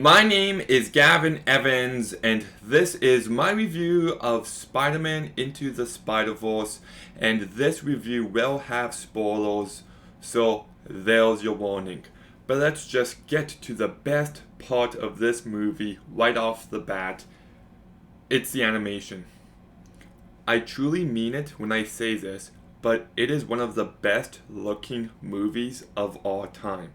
My name is Gavin Evans, and this is my review of Spider-Man Into the Spider-Verse, and this review will have spoilers, so there's your warning. But let's just get to the best part of this movie right off the bat. It's the animation. I truly mean it when I say this, but it is one of the best looking movies of all time.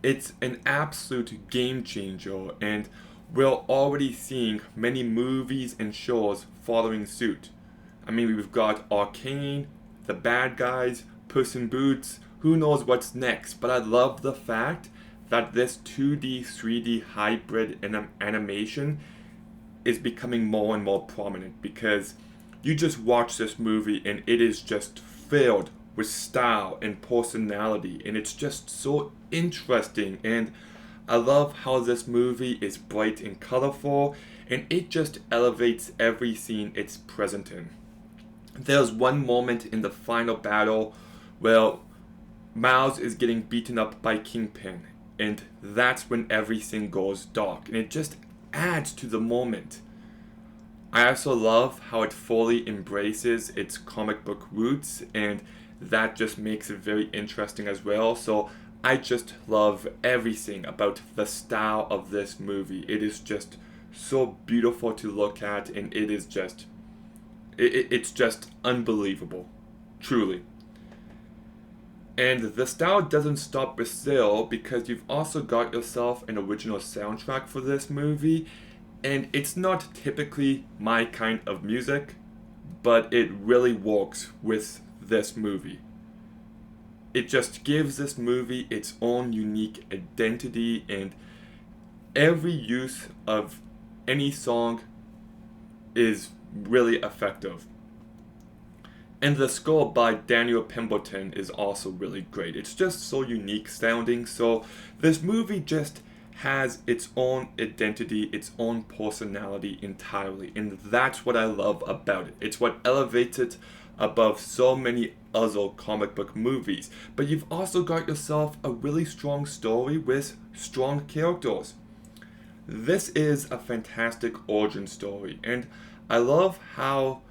It's an absolute game changer, and we're already seeing many movies and shows following suit. I mean, we've got Arcane, The Bad Guys, Puss in Boots, who knows what's next, but I love the fact that this 2D, 3D hybrid animation is becoming more and more prominent because you just watch this movie and it is just filled with style and personality, and it's just so interesting. And I love how this movie is bright and colorful, and it just elevates every scene it's present in. There's one moment in the final battle where Miles is getting beaten up by Kingpin, and that's when everything goes dark, and it just adds to the moment. I also love how it fully embraces its comic book roots, and that just makes it very interesting as well. So I just love everything about the style of this movie. It is just so beautiful to look at, and it is just it's just unbelievable, truly. And the style doesn't stop with still because you've also got yourself an original soundtrack for this movie, and it's not typically my kind of music, but it really works with this movie. It just gives this movie its own unique identity, and every use of any song is really effective. And the score by Daniel Pemberton is also really great. It's just so unique sounding. So this movie just has its own identity, its own personality entirely. And that's what I love about it. It's what elevates it above so many other comic book movies. But you've also got yourself a really strong story with strong characters. This is a fantastic origin story, and I love how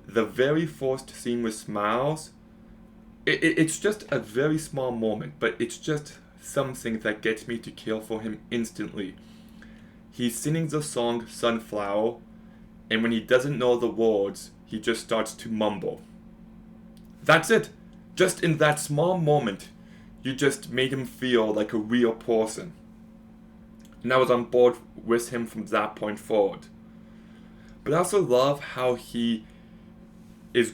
the very first scene with Smiles, it's just a very small moment, but it's just something that gets me to care for him instantly. He's singing the song Sunflower, and when he doesn't know the words, he just starts to mumble. That's it. Just in that small moment, you just made him feel like a real person. And I was on board with him from that point forward. But I also love how he is.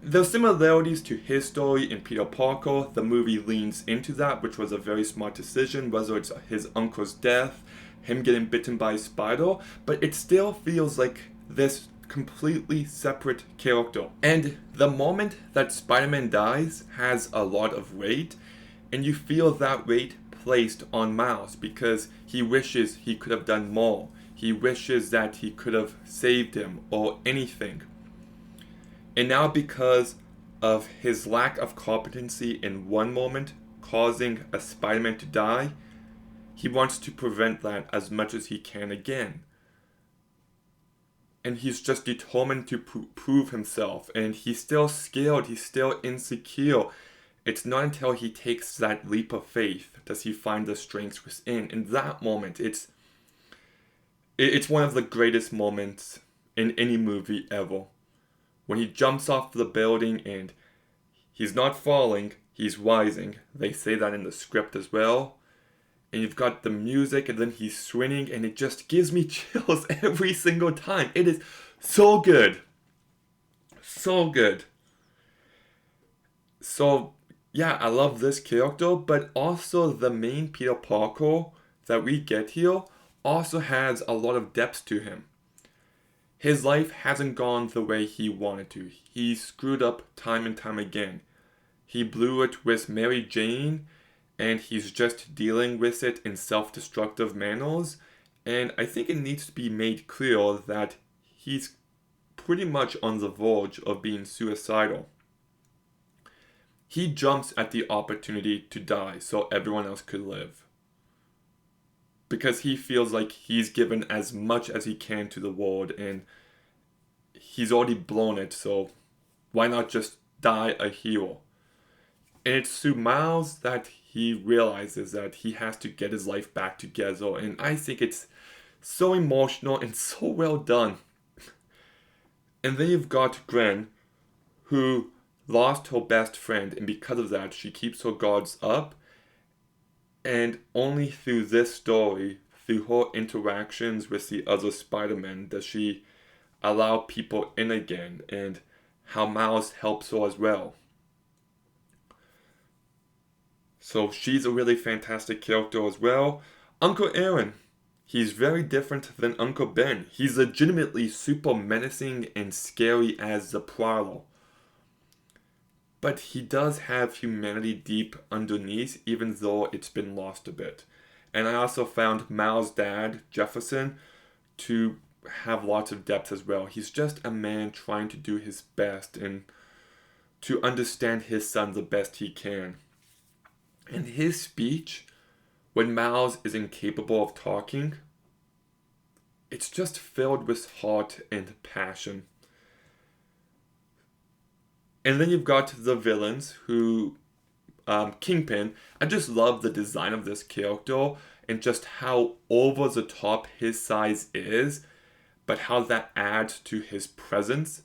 There's similarities to his story in Peter Parker. The movie leans into that, which was a very smart decision, whether it's his uncle's death, him getting bitten by a spider, but it still feels like this completely separate character. And the moment that Spider-Man dies has a lot of weight, and you feel that weight placed on Miles because he wishes he could have done more. He wishes that he could have saved him or anything. And now, because of his lack of competency in one moment, causing a Spider-Man to die, he wants to prevent that as much as he can again. And he's just determined to prove himself. And he's still scared, he's still insecure. It's not until he takes that leap of faith does he find the strength within. In that moment, it's one of the greatest moments in any movie ever. When he jumps off the building and he's not falling, he's rising. They say that in the script as well. And you've got the music, and then he's swinging, and it just gives me chills every single time. It is so good. So good. So, yeah, I love this character, but also the main Peter Parker that we get here also has a lot of depth to him. His life hasn't gone the way he wanted to. He screwed up time and time again. He blew it with Mary Jane, and he's just dealing with it in self-destructive manners. And I think it needs to be made clear that he's pretty much on the verge of being suicidal. He jumps at the opportunity to die so everyone else could live. because he feels like he's given as much as he can to the world and he's already blown it, so why not just die a hero? And it's through Miles that he realizes that he has to get his life back together, and I think it's so emotional and so well done. And then you've got Gwen, who lost her best friend, and because of that, she keeps her guards up. And only through this story, through her interactions with the other Spider-Man, does she allow people in again, and how Miles helps her as well. So she's a really fantastic character as well. Uncle Aaron, he's very different than Uncle Ben. He's legitimately super menacing and scary as the Prowler. But he does have humanity deep underneath, even though it's been lost a bit. And I also found Miles' dad, Jefferson, to have lots of depth as well. He's just a man trying to do his best and to understand his son the best he can. And his speech, when Miles is incapable of talking, it's just filled with heart and passion. And then you've got the villains who, Kingpin, I just love the design of this character and just how over the top his size is, but how that adds to his presence.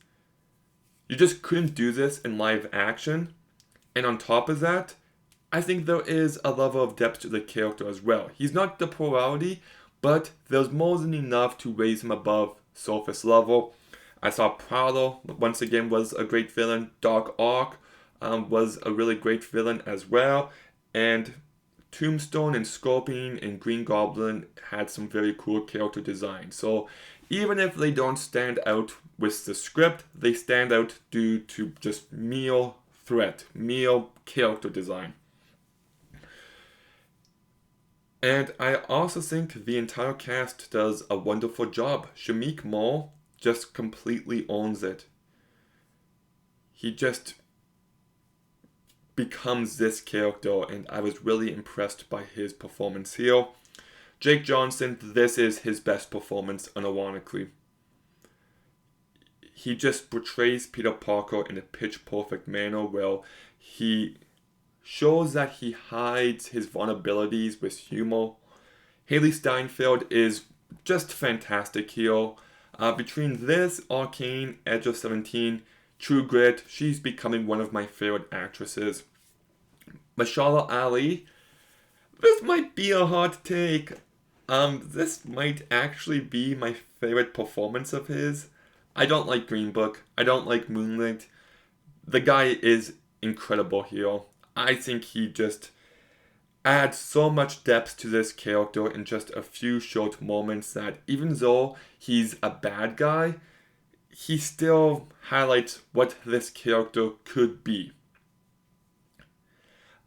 You just couldn't do this in live action. And on top of that, I think there is a level of depth to the character as well. He's not the plurality, but there's more than enough to raise him above surface level. I saw Prowler, once again, was a great villain. Doc Ock was a really great villain as well. And Tombstone and Scorpion and Green Goblin had some very cool character design. So even if they don't stand out with the script, they stand out due to just mere threat, mere character design. And I also think the entire cast does a wonderful job. Shameik Moore just completely owns it. He just becomes this character, and I was really impressed by his performance here. Jake Johnson, this is his best performance, unironically. He just portrays Peter Parker in a pitch-perfect manner where he shows that he hides his vulnerabilities with humor. Haley Steinfeld is just fantastic here. Between this, Arcane, Edge of 17, True Grit, she's becoming one of my favorite actresses. Mahershala Ali, this might be a hot take. This might actually be my favorite performance of his. I don't like Green Book. I don't like Moonlight. The guy is incredible here. I think he just adds so much depth to this character in just a few short moments that even though he's a bad guy, he still highlights what this character could be.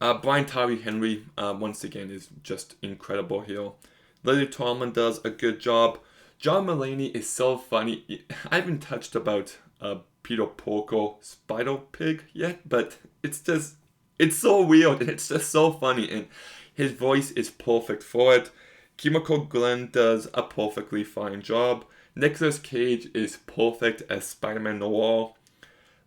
Brian Tyree Henry, once again, is just incredible here. Lily Tomlin does a good job. John Mulaney is so funny. I haven't touched about Peter Porker Spider-Pig yet, but it's so weird and it's just so funny, and his voice is perfect for it. Kimiko Glenn does a perfectly fine job. Nicolas Cage is perfect as Spider-Man Noir.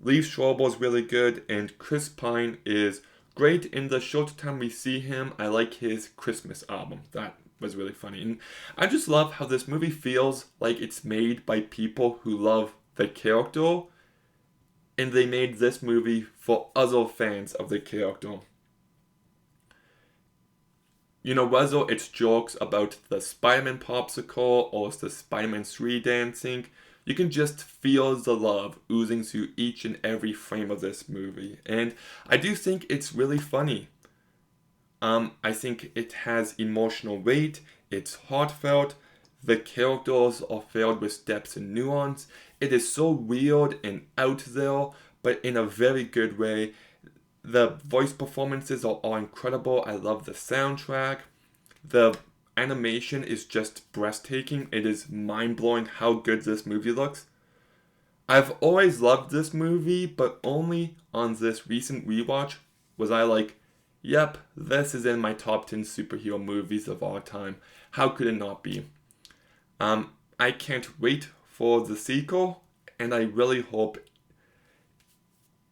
Liev Schreiber is really good, and Chris Pine is great in the short time we see him. I like his Christmas album. That was really funny. And I just love how this movie feels like it's made by people who love the character, and they made this movie for other fans of the character. You know, whether it's jokes about the Spider-Man popsicle or it's the Spider-Man 3 dancing, you can just feel the love oozing through each and every frame of this movie. And I do think it's really funny. I think it has emotional weight, it's heartfelt, the characters are filled with depth and nuance. It is so weird and out there, but in a very good way. The voice performances are all incredible. I love the soundtrack. The animation is just breathtaking. It is mind-blowing how good this movie looks. I've always loved this movie, but only on this recent rewatch was I like, yep, this is in my top 10 superhero movies of all time. How could it not be? I can't wait for the sequel, and I really hope,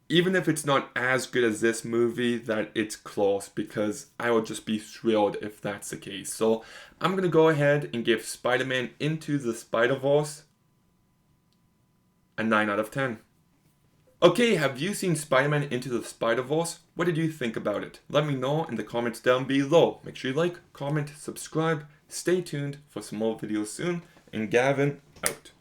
even if it's not as good as this movie, that it's close, because I will just be thrilled if that's the case. So I'm going to go ahead and give Spider-Man Into the Spider-Verse a 9 out of 10. Okay, have you seen Spider-Man Into the Spider-Verse? What did you think about it? Let me know in the comments down below. Make sure you like, comment, subscribe, stay tuned for some more videos soon, and Gavin, out.